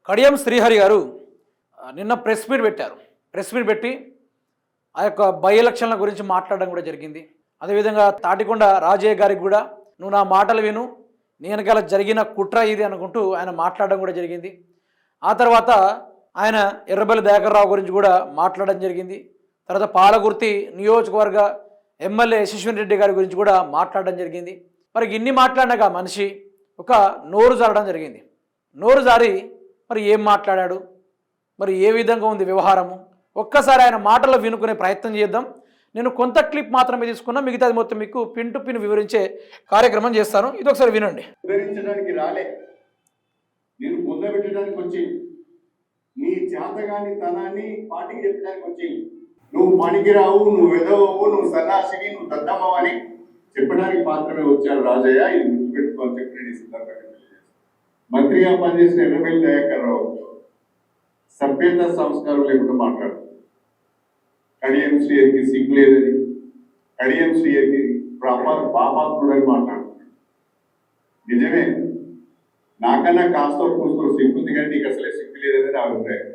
కడియం శ్రీహరి గారు నిన్న press meet పెట్టారు. ప్రెస్ మీట్ పెట్టి ఆ యొక్క బై ఎలక్షన్ల గురించి మాట్లాడడం కూడా జరిగింది. అదేవిధంగా తాటికొండ రాజయ్య గారికి కూడా నువ్వు నా మాటలు విను, నేను గల జరిగిన కుట్ర ఇది అనుకుంటూ ఆయన మాట్లాడడం కూడా జరిగింది. ఆ తర్వాత ఆయన ఎర్రబెల్లి దయాకర్ రావు గురించి కూడా మాట్లాడడం జరిగింది. తర్వాత పాలకుర్తి నియోజకవర్గ ఎమ్మెల్యే యశస్విని రెడ్డి గారి గురించి కూడా మాట్లాడడం జరిగింది. మరి ఇన్ని మాట్లాడినాక మనిషి ఒక నోరు జారడం జరిగింది. నోరు జారి మరి ఏం మాట్లాడాడు, మరి ఏ విధంగా ఉంది వ్యవహారము, ఒక్కసారి ఆయన మాటలు వినుకునే ప్రయత్నం చేద్దాం. నేను కొంత క్లిప్ మాత్రమే తీసుకున్నా, మిగతాది మొత్తం మీకు పిన్ టు పిన్ వివరించే కార్యక్రమం చేస్తాను. ఇది ఒకసారి వినండి. వివరించడానికి రాలే, నేను పొందబెట్టడానికి వచ్చి నీ చేతగాని తనాన్ని పాటికి చెప్పడానికి వచ్చి నువ్వు పనికిరావు, నువ్వు వెదవవు, నువ్వు సన్నాసివి, నువ్వు దద్దమ్మవు అని చెప్పడానికి మాత్రమే వచ్చారు రాజయ్య. ఇది గుర్తుపెట్టుకోని చెప్పి సందర్భంగా మంత్రిగా పనిచేసిన ఎర్రబెల్లి దయాకర్ రావు సభ్యత సంస్కారం లేకుండా మాట్లాడు. కడియం శ్రీహరికి సిగ్గు లేదని, కడియం శ్రీహరికి పాపాత్ముడని మాట్లాడుతున్నాడు. నిజమే, నాకన్నా కాస్త కూస్తూ సిగ్గుంది కానీ నీకు అసలే సిగ్గు లేదని నా అభిప్రాయం.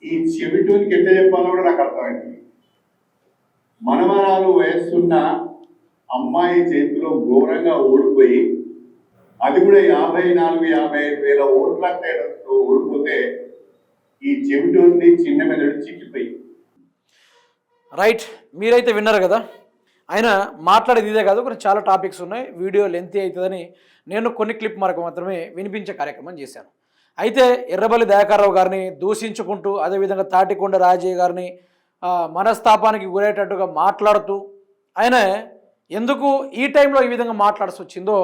ఈ చెవిటోనికి ఎట్లా చెప్పాలో కూడా నాకు అర్థమైంది. మనమరాలు వయస్సున్న అమ్మాయి చేతిలో ఘోరంగా ఓడిపోయి, అది కూడా 54-55 వేల ఓట్ల తేడాతో ఓడిపోతే ఈ చెవిటోని చిన్న మెదడు చిక్కిపోయి. రైట్, మీరైతే విన్నారు కదా. ఆయన మాట్లాడేది ఇదే కాదు, కొన్ని చాలా టాపిక్స్ ఉన్నాయి. వీడియో లెంతీ అవుతుందని నేను కొన్ని క్లిప్ వరకు మాత్రమే వినిపించే కార్యక్రమం చేశాను. అయితే ఎర్రబెల్లి దయాకర్ రావు గారిని దూషించుకుంటూ, అదేవిధంగా తాటికొండ రాజయ్య గారిని మనస్తాపానికి గురయ్యేటట్టుగా మాట్లాడుతూ ఆయన ఎందుకు ఈ టైంలో ఈ విధంగా మాట్లాడాల్సి వచ్చిందో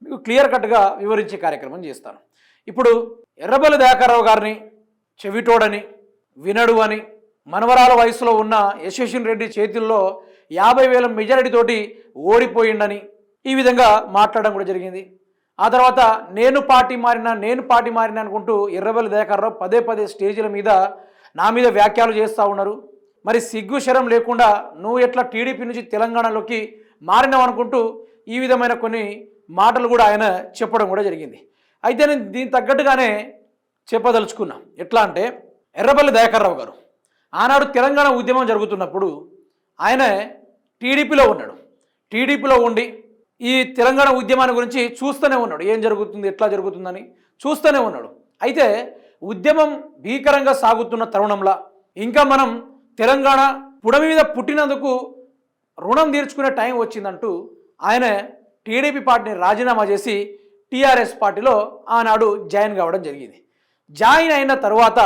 మీకు క్లియర్ కట్గా వివరించే కార్యక్రమం చేస్తాను. ఇప్పుడు ఎర్రబెల్లి దయాకర్ రావు గారిని చెవిటోడని, వినడు అని, మనవరాల వయసులో ఉన్న యశస్విని రెడ్డి చేతుల్లో 50,000 మెజారిటీతోటి ఓడిపోయిండని ఈ విధంగా మాట్లాడడం కూడా జరిగింది. ఆ తర్వాత నేను పార్టీ మారినా అనుకుంటూ ఎర్రబెల్లి దయాకర్ రావు పదే స్టేజీల మీద నా మీద వ్యాఖ్యలు చేస్తూ ఉన్నారు. మరి సిగ్గు శరం లేకుండా నువ్వు ఎట్లా టీడీపీ నుంచి తెలంగాణలోకి మారినావు అనుకుంటూ ఈ విధమైన కొన్ని మాటలు కూడా ఆయన చెప్పడం కూడా జరిగింది. అయితే నేను దీనికి తగ్గట్టుగానే చెప్పదలుచుకున్నా. ఎట్లా అంటే, ఎర్రబెల్లి దయాకర్ రావు గారు ఆనాడు తెలంగాణ ఉద్యమం జరుగుతున్నప్పుడు ఆయన టీడీపీలో ఉన్నాడు. టీడీపీలో ఉండి ఈ తెలంగాణ ఉద్యమాన్ని గురించి చూస్తూనే ఉన్నాడు. ఏం జరుగుతుంది, ఎట్లా జరుగుతుందని చూస్తూనే ఉన్నాడు. అయితే ఉద్యమం భీకరంగా సాగుతున్న తరుణంలో ఇంకా మనం తెలంగాణ పుడమి మీద పుట్టినందుకు రుణం తీర్చుకునే టైం వచ్చిందంటూ ఆయన టీడీపీ పార్టీని రాజీనామా చేసి టీఆర్ఎస్ పార్టీలో ఆనాడు జాయిన్ కావడం జరిగింది. జాయిన్ అయిన తర్వాత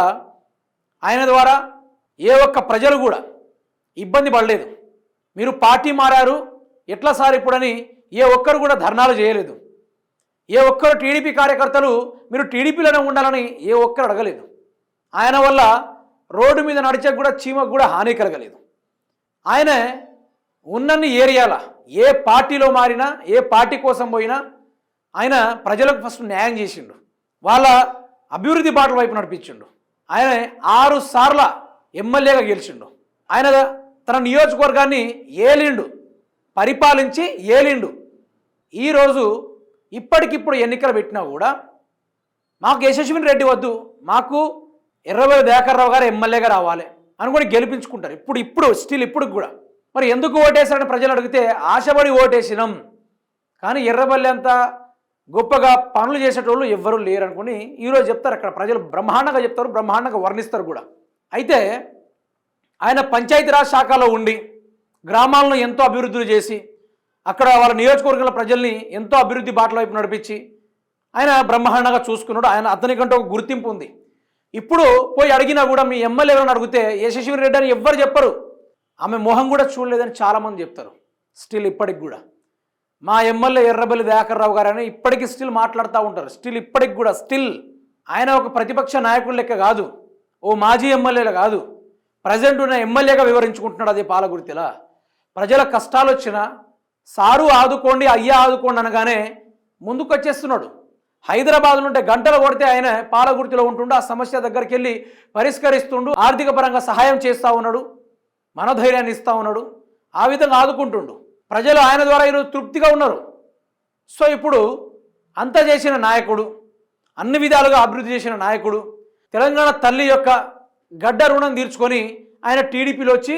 ఆయన ద్వారా ఏ ఒక్క ప్రజలు కూడా ఇబ్బంది పడలేదు. మీరు పార్టీ మారారు ఎట్లా సార్ ఇప్పుడని ఏ ఒక్కరు కూడా ధర్నాలు చేయలేదు. ఏ ఒక్కరు టీడీపీ కార్యకర్తలు మీరు టీడీపీలోనే ఉండాలని ఏ ఒక్కరు అడగలేదు. ఆయన వల్ల రోడ్డు మీద నడిచే కూడా చీమకు కూడా హాని కలగలేదు. ఆయన ఉన్నన్ని ఏరియాల ఏ పార్టీలో మారినా, ఏ పార్టీ కోసం పోయినా ఆయన ప్రజలకు ఫస్ట్ న్యాయం చేసిండు, వాళ్ళ అభివృద్ధి బాటల వైపు నడిపించిండు. ఆయన 6 సార్ల ఎమ్మెల్యేగా గెలిచిండు. ఆయన తన నియోజకవర్గాన్ని ఏలిండు, పరిపాలించి ఏలిండు. ఈరోజు ఇప్పటికిప్పుడు ఎన్నికలు పెట్టినా కూడా మాకు యశస్విని రెడ్డి వద్దు, మాకు ఎర్రబెల్లి దయాకర్ రావు గారు ఎమ్మెల్యేగా రావాలి అనుకుని గెలిపించుకుంటారు. ఇప్పుడు స్టిల్ ఇప్పుడు కూడా. మరి ఎందుకు ఓటేశారని ప్రజలు అడిగితే ఆశపడి ఓటేసినాం, కానీ ఎర్రబెల్లి అంత గొప్పగా పనులు చేసేటోళ్ళు ఎవ్వరూ లేరు అనుకుని ఈరోజు చెప్తారు. అక్కడ ప్రజలు బ్రహ్మాండంగా చెప్తారు, బ్రహ్మాండంగా వర్ణిస్తారు కూడా. అయితే ఆయన పంచాయతీరాజ్ శాఖలో ఉండి గ్రామాలను ఎంతో అభివృద్ధులు చేసి అక్కడ వాళ్ళ నియోజకవర్గాల ప్రజల్ని ఎంతో అభివృద్ధి బాటల వైపు నడిపించి ఆయన బ్రహ్మాండంగా చూసుకున్నాడు. అతనికంటే ఒక గుర్తింపు ఉంది. ఇప్పుడు పోయి అడిగినా కూడా మీ ఎమ్మెల్యే ఎవరైనా అడిగితే యశస్విని రెడ్డి అని ఎవ్వరు చెప్పరు. ఆమె మొహం కూడా చూడలేదని చాలామంది చెప్తారు. స్టిల్ ఇప్పటికి కూడా మా ఎమ్మెల్యే ఎర్రబెల్లి దయాకర్ రావు గారు అని ఇప్పటికీ స్టిల్ మాట్లాడుతూ ఉంటారు. ఇప్పటికి కూడా ఆయన ఒక ప్రతిపక్ష నాయకుడు లెక్క కాదు, ఓ మాజీ ఎమ్మెల్యేలా కాదు, ప్రజెంట్ ఉన్న ఎమ్మెల్యేగా వివరించుకుంటున్నాడు. అదే పాలగుర్తిలా ప్రజల కష్టాలు వచ్చినా సారు ఆదుకోండి, అయ్యా ఆదుకోండి అనగానే ముందుకు వచ్చేస్తున్నాడు. హైదరాబాద్ నుండి గంటలు కొడితే ఆయన పాలగుర్తిలో ఉంటుండు, ఆ సమస్య దగ్గరికి వెళ్ళి పరిష్కరిస్తుండు, ఆర్థిక పరంగా సహాయం చేస్తూ ఉన్నాడు, మనోధైర్యాన్ని ఇస్తూ ఉన్నాడు, ఆ విధంగా ఆదుకుంటుండు. ప్రజలు ఆయన ద్వారా ఈరోజు తృప్తిగా ఉన్నారు. సో ఇప్పుడు అంత చేసిన నాయకుడు, అన్ని విధాలుగా అభివృద్ధి చేసిన నాయకుడు, తెలంగాణ తల్లి యొక్క గడ్డ రుణం తీర్చుకొని ఆయన టీడీపీలో వచ్చి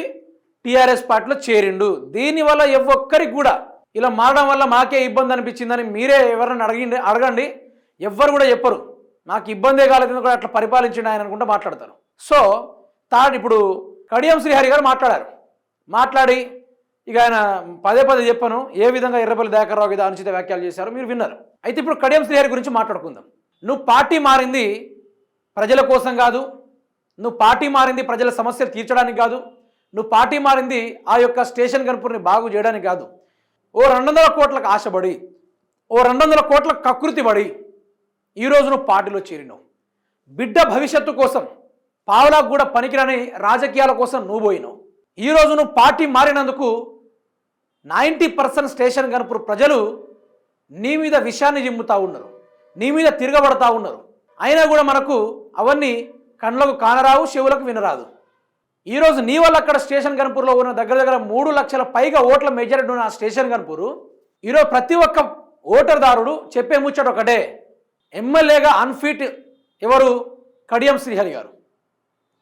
టీఆర్ఎస్ పార్టీలో చేరిండు. దీనివల్ల ఒక్కరికి కూడా ఇలా మారడం వల్ల మాకే ఇబ్బంది అనిపించిందని మీరే ఎవరైనా అడగండి, ఎవ్వరు కూడా చెప్పరు. నాకు ఇబ్బందే కాలేదు కూడా అట్లా పరిపాలించండి ఆయన అనుకుంటూ మాట్లాడతారు. సో ఇప్పుడు కడియం శ్రీహరి గారు మాట్లాడి ఇక ఆయన పదే చెప్పాను ఏ విధంగా ఎర్రబెల్లి దయాకర్ రావు మీద అనుచిత వ్యాఖ్యలు చేశారో మీరు విన్నారు. అయితే ఇప్పుడు కడియం శ్రీహరి గురించి మాట్లాడుకుందాం. నువ్వు పార్టీ మారింది ప్రజల కోసం కాదు, నువ్వు పార్టీ మారింది ప్రజల సమస్యలు తీర్చడానికి కాదు, నువ్వు పార్టీ మారింది ఆ యొక్క స్టేషన్ గన్పూర్ని బాగు చేయడానికి కాదు. ఓ 200 కోట్లకు ఆశపడి, ఓ 200 కోట్లకు కకృతి పడి ఈరోజు నువ్వు పార్టీలో చేరినావు. బిడ్డ భవిష్యత్తు కోసం పావులకు కూడా పనికిరాని రాజకీయాల కోసం నువ్వు పోయినావు. ఈరోజు నువ్వు పార్టీ మారినందుకు 90% స్టేషన్ గన్పూర్ ప్రజలు నీ మీద విషయాన్ని జిమ్ముతూ ఉన్నారు, నీ మీద తిరగబడతా ఉన్నారు. అయినా కూడా మనకు అవన్నీ కళ్ళకు కానరావు, చెవులకు వినరాదు. ఈరోజు నీ వల్ల అక్కడ స్టేషన్ గన్పూర్లో ఉన్న దగ్గర 3 లక్షల పైగా ఓట్ల మెజారిటీ ఉన్న స్టేషన్ గన్పూరు ఈరోజు ప్రతి ఒక్క ఓటర్దారుడు చెప్పే ముచ్చట ఒకటే, ఎమ్మెల్యేగా అన్ఫిట్ ఎవరు? కడియం శ్రీహరి గారు.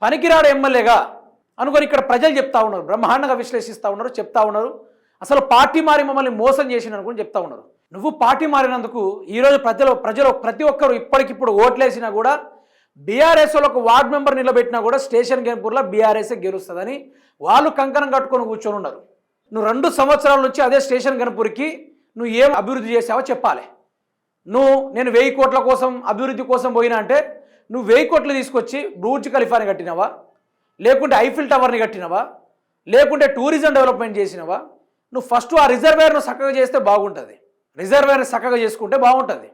పనికిరాడు ఎమ్మెల్యేగా అనుకొని ఇక్కడ ప్రజలు చెప్తా ఉన్నారు, బ్రహ్మాండంగా విశ్లేషిస్తూ ఉన్నారు, చెప్తా ఉన్నారు. అసలు పార్టీ మారి మమ్మల్ని మోసం చేసిన అనుకుని చెప్తా ఉన్నారు. నువ్వు పార్టీ మారినందుకు ఈరోజు ప్రజలు ప్రతి ఒక్కరు ఇప్పటికిప్పుడు ఓట్లేసినా కూడా బీఆర్ఎస్లో ఒక వార్డు మెంబర్ నిలబెట్టినా కూడా స్టేషన్ గన్పూర్లో బీఆర్ఎస్ఏ గెలుస్తుందని వాళ్ళు కంకణం కట్టుకొని కూర్చొని ఉన్నారు. నువ్వు 2 సంవత్సరాల నుంచి అదే స్టేషన్ గన్పూర్కి నువ్వు ఏం అభివృద్ధి చేసావో చెప్పాలి. నేను 1000 కోట్ల కోసం అభివృద్ధి కోసం పోయినా అంటే నువ్వు 1000 కోట్లు తీసుకొచ్చి బుర్జ్ ఖలీఫాని కట్టినవా, లేకుంటే ఐఫిల్ టవర్ని కట్టినవా, లేకుంటే టూరిజం డెవలప్మెంట్ చేసినవా? నువ్వు ఫస్ట్ ఆ రిజర్వేర్ను చక్కగా చేస్తే బాగుంటుంది, రిజర్వేర్ని చక్కగా చేసుకుంటే బాగుంటుంది.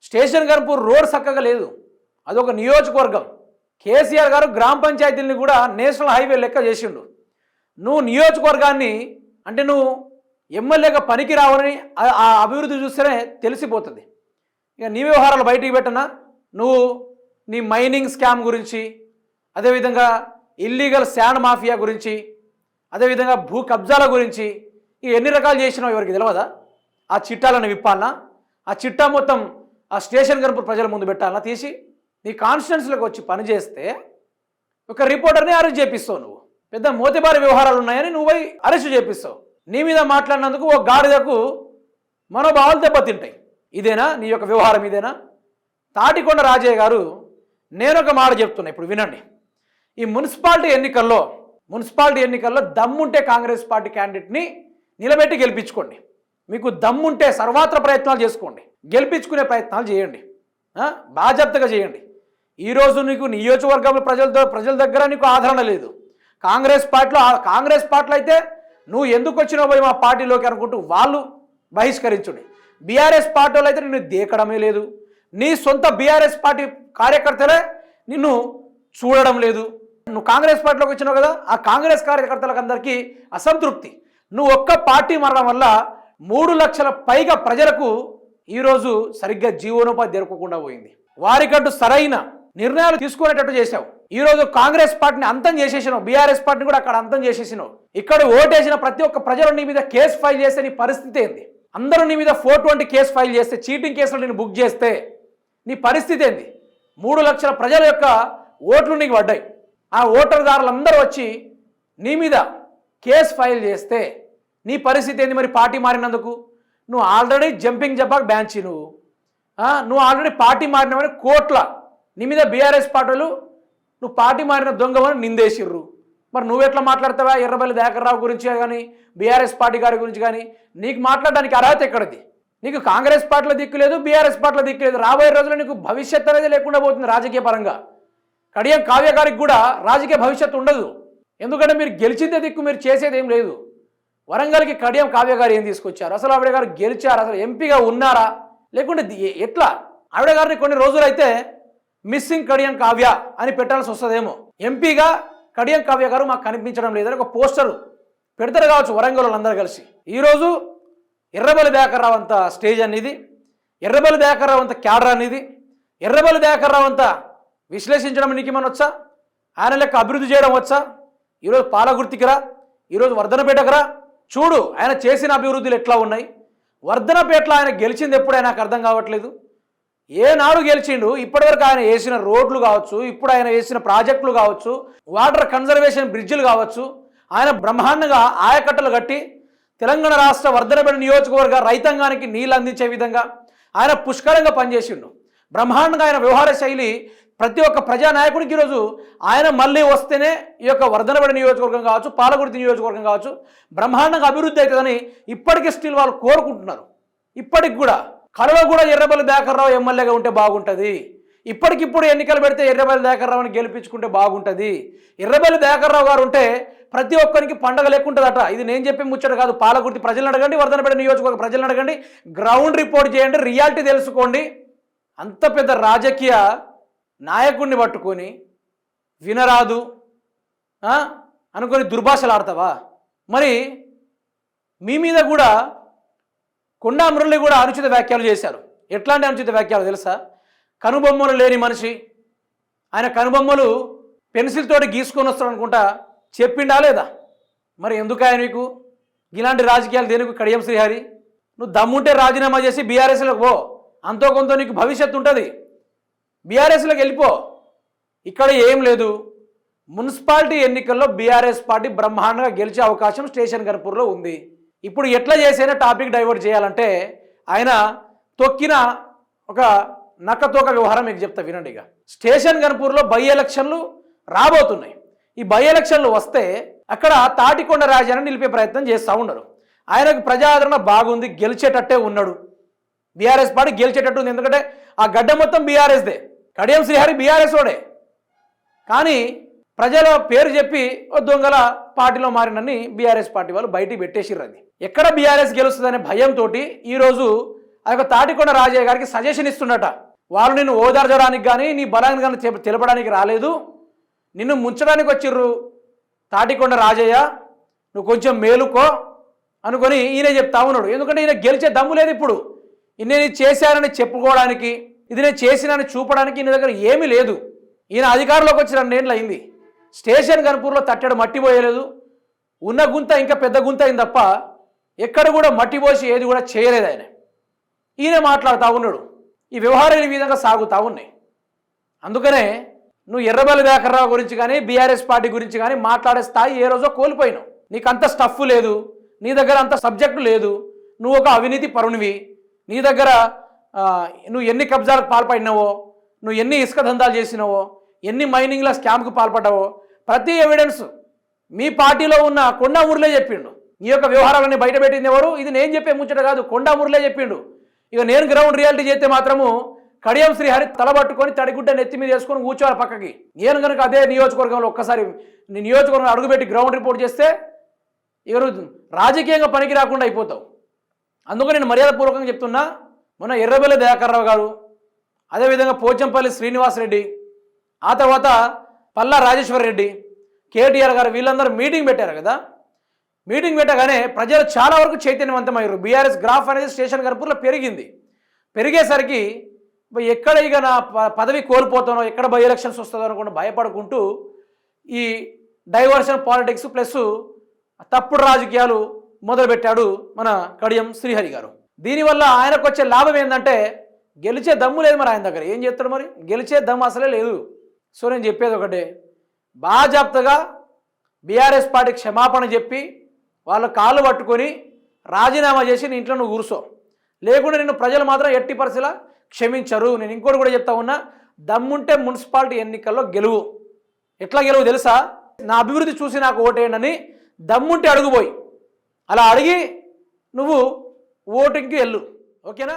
స్టేషన్ గన్పూర్ రోడ్ చక్కగా లేదు, అదొక నియోజకవర్గం. కేసీఆర్ గారు గ్రామ పంచాయతీలని కూడా నేషనల్ హైవే లెక్క చేసిండు. నువ్వు నియోజకవర్గాన్ని అంటే నువ్వు ఎమ్మెల్యేగా పనికి రావని ఆ అభివృద్ధి చూస్తేనే తెలిసిపోతుంది. ఇక నీ వ్యవహారాలు బయటికి పెట్టనా? నువ్వు నీ మైనింగ్ స్కామ్ గురించి, అదేవిధంగా ఇల్లీగల్ శాండ్ మాఫియా గురించి, అదేవిధంగా భూ కబ్జాల గురించి ఇవి ఎన్ని రకాలు చేసినావు ఎవరికి తెలియదా? ఆ చిట్టాలను విప్పాలన్నా, ఆ చిట్టా మొత్తం ఆ స్టేషన్ గన్పూర్ ప్రజల ముందు పెట్టాలన్నా తీసి నీ కాన్స్టిట్యున్సీలోకి వచ్చి పనిచేస్తే ఒక రిపోర్టర్ని అరెస్ట్ చేపిస్తావు. నువ్వు పెద్ద మోతిబారి వ్యవహారాలు ఉన్నాయని నువ్వు పోయి అరెస్ట్ చేపిస్తావు. నీ మీద మాట్లాడినందుకు ఒక గాడిదకు మనోభావాలు దెబ్బతింటాయి. ఇదేనా నీ యొక్క వ్యవహారం? ఇదేనా? తాటికొండ రాజయ్య గారు నేనొక మాట చెప్తున్నా, ఇప్పుడు వినండి. ఈ మున్సిపాలిటీ ఎన్నికల్లో దమ్ముంటే కాంగ్రెస్ పార్టీ క్యాండిడేట్ని నిలబెట్టి గెలిపించుకోండి. మీకు దమ్ముంటే సర్వాత్ర ప్రయత్నాలు చేసుకోండి, గెలిపించుకునే ప్రయత్నాలు చేయండి, బాధ్యతగా చేయండి. ఈరోజు నీకు నియోజకవర్గంలో ప్రజల దగ్గర నీకు ఆదరణ లేదు. కాంగ్రెస్ పార్టీలో అయితే నువ్వు ఎందుకు వచ్చినావు పోయి మా పార్టీలోకి అనుకుంటూ వాళ్ళు బహిష్కరించుండి. బీఆర్ఎస్ పార్టీలో అయితే నిన్ను దేకడమే లేదు. నీ సొంత బీఆర్ఎస్ పార్టీ కార్యకర్తలే నిన్ను చూడడం లేదు. నువ్వు కాంగ్రెస్ పార్టీలోకి వచ్చినావు కదా, ఆ కాంగ్రెస్ కార్యకర్తలకు అందరికీ అసంతృప్తి. నువ్వు ఒక్క పార్టీ మారడం వల్ల 3 లక్షల పైగా ప్రజలకు ఈరోజు సరిగ్గా జీవనోపాధి దొరకకుండా పోయింది. వారికంటూ సరైన నిర్ణయాలు తీసుకునేటట్టు చేశావు. ఈరోజు కాంగ్రెస్ పార్టీని అంతం చేసేసినావు, బీఆర్ఎస్ పార్టీని కూడా అక్కడ అంతం చేసేసినావు. ఇక్కడ ఓటేసిన ప్రతి ఒక్క ప్రజలు నీ మీద కేసు ఫైల్ చేస్తే నీ పరిస్థితి ఏంది? అందరూ నీ మీద 420 కేసు ఫైల్ చేస్తే, చీటింగ్ కేసులు నేను బుక్ చేస్తే నీ పరిస్థితి ఏంది? 3 లక్షల ప్రజల యొక్క ఓట్లు నీకు పడ్డాయి. ఆ ఓటర్దారులందరూ వచ్చి నీ మీద కేసు ఫైల్ చేస్తే నీ పరిస్థితి ఏంది? మరి పార్టీ మారినందుకు నువ్వు ఆల్రెడీ జంపింగ్ జబ్బాకు బ్యాన్చి నువ్వు ఆల్రెడీ పార్టీ మారినవని కోట్ల నీ మీద బీఆర్ఎస్ పార్టీలు నువ్వు పార్టీ మారిన దొంగవని నిందేసిర్రు. మరి నువ్వెట్లా మాట్లాడతావా? ఎర్రబెల్లి దయాకర్ రావు గురించి కానీ బీఆర్ఎస్ పార్టీ గారి గురించి కానీ నీకు మాట్లాడడానికి అర్హత ఎక్కడిది? నీకు కాంగ్రెస్ పార్టీలో దిక్కు లేదు, బీఆర్ఎస్ పార్టీలో దిక్కు లేదు. రాబోయే రోజుల్లో నీకు భవిష్యత్తు అనేది లేకుండా పోతుంది రాజకీయ పరంగా. కడియం కావ్య గారికి కూడా రాజకీయ భవిష్యత్తు ఉండదు. ఎందుకంటే మీరు గెలిచిందే దిక్కు, మీరు చేసేది ఏం లేదు. వరంగల్కి కడియం కావ్య గారు ఏం తీసుకొచ్చారు? అసలు ఆవిడ గారు గెలిచారు? అసలు ఎంపీగా ఉన్నారా? లేకుంటే ఎట్లా? ఆవిడ గారిని కొన్ని రోజులైతే మిస్సింగ్ కడియం కావ్య అని పెట్టాల్సి వస్తుందేమో. ఎంపీగా కడియం కావ్య గారు మాకు కనిపించడం లేదని ఒక పోస్టరు పెడతారు కావచ్చు వరంగల్ వాళ్ళందరూ కలిసి. ఈరోజు ఎర్రబెల్లి దయాకర్ రావు అంత స్టేజ్ అనేది, ఎర్రబెల్లి దయాకర్ రావు అంత క్యాడర్ అనేది, ఎర్రబెల్లి దయాకర్ రావు అంత విశ్లేషించడం నీకు ఏమని వచ్చా? ఆయన లెక్క అభివృద్ధి చేయడం వచ్చా? ఈరోజు పాలగుర్తికి రా, ఈరోజు వర్ధనపేటకు రా, చూడు ఆయన చేసిన అభివృద్ధులు ఎట్లా ఉన్నాయి. వర్ధనపేటలో ఆయన గెలిచింది ఎప్పుడైనా నాకు అర్థం కావట్లేదు. ఏనాడు గెలిచిండు? ఇప్పటివరకు ఆయన వేసిన రోడ్లు కావచ్చు, ఇప్పుడు ఆయన వేసిన ప్రాజెక్టులు కావచ్చు, వాటర్ కన్జర్వేషన్ బ్రిడ్జిలు కావచ్చు, ఆయన బ్రహ్మాండంగా ఆయకట్టలు కట్టి తెలంగాణ రాష్ట్ర వర్ధనపేట నియోజకవర్గ రైతాంగానికి నీళ్ళు అందించే విధంగా ఆయన పుష్కలంగా పనిచేసిండు. బ్రహ్మాండంగా ఆయన వ్యవహార శైలి ప్రతి ఒక్క ప్రజానాయకుడికి ఈరోజు ఆయన మళ్ళీ వస్తేనే ఈ యొక్క వర్ధనపేట నియోజకవర్గం కావచ్చు, పాలకుర్తి నియోజకవర్గం కావచ్చు బ్రహ్మాండంగా అభివృద్ధి అవుతుందని ఇప్పటికీ స్టిల్ వాళ్ళు కోరుకుంటున్నారు. ఇప్పటికి కూడా కడవ కూడా ఎర్రబెల్లి దయాకర్రావు ఎమ్మెల్యేగా ఉంటే బాగుంటుంది. ఇప్పటికిప్పుడు ఎన్నికలు పెడితే ఎర్రబెల్లి దయాకర్రావుని గెలిపించుకుంటే బాగుంటుంది. ఎర్రబెల్లి దయాకర్రావు గారు ఉంటే ప్రతి ఒక్కరికి పండగ లేకుంటుందట. ఇది నేను చెప్పి ముచ్చట కాదు. పాలకుర్తి ప్రజలను అడగండి, వర్ధనపేట నియోజకవర్గ ప్రజలను అడగండి, గ్రౌండ్ రిపోర్ట్ చేయండి, రియాలిటీ తెలుసుకోండి. అంత పెద్ద రాజకీయ నాయకుడిని పట్టుకొని వినరాదు అనుకొని దుర్భాషలు ఆడతావా? మరి మీ మీద కూడా కొండా మురళి కూడా అనుచిత వ్యాఖ్యలు చేశారు. ఎట్లాంటి అనుచిత వ్యాఖ్యలు తెలుసా? కనుబొమ్మలు లేని మనిషి, ఆయన కనుబొమ్మలు పెన్సిల్ తోటి గీసుకొని వస్తాడు అనుకుంటా చెప్పిండా లేదా? మరి ఎందుకు ఆయన నీకు ఇలాంటి రాజకీయాలు దేనికి? కడియం శ్రీహరి, నువ్వు దమ్ముంటే రాజీనామా చేసి బీఆర్ఎస్లోకి పో, అంతో కొంత నీకు భవిష్యత్తు ఉంటుంది. బీఆర్ఎస్లోకి వెళ్ళిపో. ఇక్కడ ఏం లేదు. మున్సిపాలిటీ ఎన్నికల్లో బీఆర్ఎస్ పార్టీ బ్రహ్మాండంగా గెలిచే అవకాశం స్టేషన్ గన్పూర్లో ఉంది. ఇప్పుడు ఎట్లా చేసైనా టాపిక్ డైవర్ట్ చేయాలంటే ఆయన తొక్కిన ఒక నక్కతోక వ్యవహారం మీకు చెప్తా వినండి. ఇక స్టేషన్ గన్పూర్లో బై ఎలక్షన్లు రాబోతున్నాయి. ఈ బై ఎలక్షన్లు వస్తే అక్కడ తాటికొండ రాజాని నిలిపే ప్రయత్నం చేస్తూ ఉన్నారు. ఆయనకు ప్రజాదరణ బాగుంది, గెలిచేటట్టే ఉన్నాడు. బీఆర్ఎస్ పార్టీ గెలిచేటట్టు ఉంది. ఎందుకంటే ఆ గడ్డ మొత్తం బీఆర్ఎస్దే. కడియం శ్రీహరి బీఆర్ఎస్ వాడే. కానీ ప్రజల పేరు చెప్పి దొంగల పార్టీలో మారినని బీఆర్ఎస్ పార్టీ వాళ్ళు బయటికి పెట్టేసిర్రు. అది ఎక్కడ బీఆర్ఎస్ గెలుస్తుందనే భయంతో ఈరోజు ఆ యొక్క తాటికొండ రాజయ్య గారికి సజెషన్ ఇస్తున్నట. వాళ్ళు నిన్ను ఓదార్చడానికి కానీ నీ బలాన్ని కానీ తెలపడానికి రాలేదు, నిన్ను ముంచడానికి వచ్చిర్రు. తాటికొండ రాజయ్య నువ్వు కొంచెం మేలుకో అనుకొని ఈయన చెప్తా ఉన్నాడు. ఎందుకంటే ఈయన గెలిచే దమ్ము లేదు. ఇప్పుడు నేను చేశానని చెప్పుకోవడానికి, ఇది నేను చేసినని చూపడానికి ఈయన దగ్గర ఏమీ లేదు. ఈయన అధికారంలోకి వచ్చి 2 ఏళ్ళు అయింది. స్టేషన్ గన్పూర్లో తట్టడు మట్టి పోయలేదు. ఉన్న గుంత ఇంకా పెద్ద గుంత అయింది తప్ప ఎక్కడ కూడా మట్టి పోసి ఏది కూడా చేయలేదు ఆయన. ఈయన మాట్లాడుతూ ఉన్నాడు. ఈ వ్యవహారాలు ఈ విధంగా సాగుతూ ఉన్నాయి. అందుకనే నువ్వు ఎర్రబెల్లి దయాకర్రావు గురించి కానీ బీఆర్ఎస్ పార్టీ గురించి కానీ మాట్లాడే స్థాయి ఏ రోజో కోల్పోయినావు. నీకు అంత స్టఫ్ లేదు, నీ దగ్గర అంత సబ్జెక్టు లేదు, నువ్వు ఒక అవినీతి పరునివి. నీ దగ్గర నువ్వు ఎన్ని కబ్జాలకు పాల్పడినావో, నువ్వు ఎన్ని ఇసుక దందాలు చేసినావో, ఎన్ని మైనింగ్ల స్కామ్కు పాల్పడ్డావో ప్రతి ఎవిడెన్స్ మీ పార్టీలో ఉన్న కొండా మురళే చెప్పిండు. ఈ యొక్క వ్యవహారాలన్నీ బయట పెట్టింది ఎవరు? ఇది నేను చెప్పే ముచ్చట కాదు, కొండా మురళే చెప్పిండు. ఇక నేను గ్రౌండ్ రియాలిటీ చేస్తే మాత్రము కడియం శ్రీహరి తలబట్టుకొని తడిగుడ్డ నెత్తి మీద వేసుకొని కూర్చోవాలి పక్కకి. నేను కనుక అదే నియోజకవర్గంలో ఒక్కసారి నీ నియోజకవర్గం అడుగుపెట్టి గ్రౌండ్ రిపోర్ట్ చేస్తే ఇక రాజకీయంగా పనికి రాకుండా అయిపోతావు. అందుకని నేను మర్యాదపూర్వకంగా చెప్తున్నా. మొన్న ఎర్రబెల్లి దయాకర్రావు గారు, అదేవిధంగా పోచంపల్లి శ్రీనివాసరెడ్డి, ఆ తర్వాత పల్లా రాజేశ్వర్ రెడ్డి, కేటీఆర్ గారు వీళ్ళందరూ మీటింగ్ పెట్టారు కదా. మీటింగ్ పెట్టగానే ప్రజలు చాలా వరకు చైతన్యవంతమయ్యారు. బీఆర్ఎస్ గ్రాఫ్ అనేది స్టేషన్ గన్పూర్లో పెరిగింది. పెరిగేసరికి ఎక్కడ ఇక నా పదవి కోల్పోతానో, ఎక్కడ బై ఎలక్షన్స్ వస్తుందో అనుకుంటూ భయపడుకుంటూ ఈ డైవర్షన్ పాలిటిక్స్ ప్లస్ తప్పుడు రాజకీయాలు మొదలుపెట్టాడు మన కడియం శ్రీహరి గారు. దీనివల్ల ఆయనకు వచ్చే లాభం ఏంటంటే గెలిచే దమ్ము లేదు. మరి ఆయన దగ్గర ఏం చేస్తాడు? మరి గెలిచే దమ్ము అసలే లేదు. సో నేను చెప్పేది ఒకటే, బాజాప్తగా బీఆర్ఎస్ పార్టీ క్షమాపణ చెప్పి వాళ్ళ కాళ్ళు పట్టుకొని రాజీనామా చేసి నీ ఇంట్లో నువ్వు కూర్చో. లేకుండా నిన్ను ప్రజలు మాత్రం ఎట్టి పరిస్థితిలో క్షమించరు. నేను ఇంకోటి కూడా చెప్తా ఉన్నా, దమ్ముంటే మున్సిపాలిటీ ఎన్నికల్లో గెలువు. ఎట్లా గెలువు తెలుసా? నా అభివృద్ధి చూసి నాకు ఓటేయండి దమ్ముంటే అడుగుపోయి అలా అడిగి నువ్వు ఓటింగ్కి వెళ్ళు. ఓకేనా?